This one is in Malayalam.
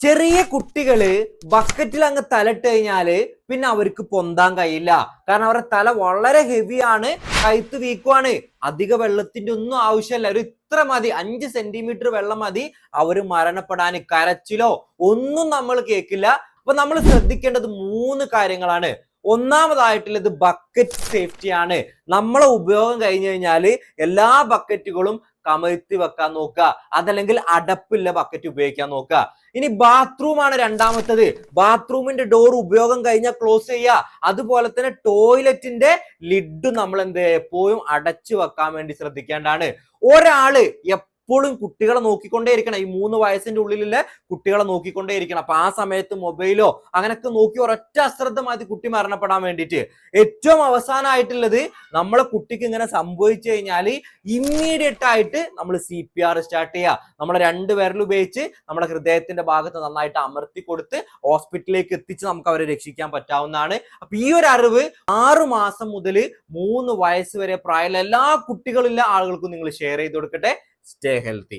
ചെറിയ കുട്ടികള് ബക്കറ്റിൽ അങ്ങ് തലട്ട് കഴിഞ്ഞാല് പിന്നെ അവർക്ക് പൊന്താൻ കഴിയില്ല. കാരണം അവരുടെ തല വളരെ ഹെവിയാണ്, കഴുത്ത് വീക്കുവാണ്. അധിക വെള്ളത്തിന്റെ ഒന്നും ആവശ്യമില്ല, ഒരു ഇത്ര മതി, 5 സെന്റിമീറ്റർ വെള്ളം മതി അവര് മരണപ്പെടാൻ. കരച്ചിലോ ഒന്നും നമ്മൾ കേൾക്കില്ല. അപ്പൊ നമ്മൾ ശ്രദ്ധിക്കേണ്ടത് 3 കാര്യങ്ങളാണ്. ഒന്നാമതായിട്ടുള്ളത് ബക്കറ്റ് സേഫ്റ്റി ആണ്. നമ്മളെ ഉപയോഗം കഴിഞ്ഞു കഴിഞ്ഞാല് എല്ലാ ബക്കറ്റുകളും കമഴ്ത്തി വെക്കാൻ നോക്കുക, അതല്ലെങ്കിൽ അടപ്പില്ല ബക്കറ്റ് ഉപയോഗിക്കാൻ നോക്കുക. ഇനി ബാത്റൂം ആണ് രണ്ടാമത്തത്. ബാത്റൂമിന്റെ ഡോർ ഉപയോഗം കഴിഞ്ഞാൽ ക്ലോസ് ചെയ്യുക. അതുപോലെ തന്നെ ടോയ്ലറ്റിന്റെ ലിഡ് നമ്മൾ എപ്പോഴും അടച്ചു വെക്കാൻ വേണ്ടി ശ്രദ്ധിക്കേണ്ടതാണ്. ഒരാള് എപ്പോഴും കുട്ടികളെ നോക്കിക്കൊണ്ടേയിരിക്കണം. ഈ 3 വയസ്സിന്റെ ഉള്ളിലുള്ള കുട്ടികളെ നോക്കിക്കൊണ്ടേയിരിക്കണം. അപ്പൊ ആ സമയത്ത് മൊബൈലോ അങ്ങനൊക്കെ നോക്കി ഒരൊറ്റ അശ്രദ്ധ മതി കുട്ടി മരണപ്പെടാൻ വേണ്ടിയിട്ട്. ഏറ്റവും അവസാനമായിട്ടുള്ളത്, നമ്മളെ കുട്ടിക്ക് ഇങ്ങനെ സംഭവിച്ചു കഴിഞ്ഞാൽ ഇമ്മീഡിയറ്റ് ആയിട്ട് നമ്മൾ CPR സ്റ്റാർട്ട് ചെയ്യുക. നമ്മളെ 2 വിരൽ ഉപയോഗിച്ച് നമ്മുടെ ഹൃദയത്തിന്റെ ഭാഗത്ത് നന്നായിട്ട് അമർത്തി കൊടുത്ത് ഹോസ്പിറ്റലിലേക്ക് എത്തിച്ച് നമുക്ക് അവരെ രക്ഷിക്കാൻ പറ്റാവുന്നതാണ്. അപ്പൊ ഈ ഒരു അറിവ് 6 മാസം മുതൽ 3 വയസ്സ് വരെ പ്രായമുള്ള എല്ലാ കുട്ടികളുള്ള ആളുകൾക്കും നിങ്ങൾ ഷെയർ ചെയ്ത് കൊടുക്കട്ടെ. Stay healthy.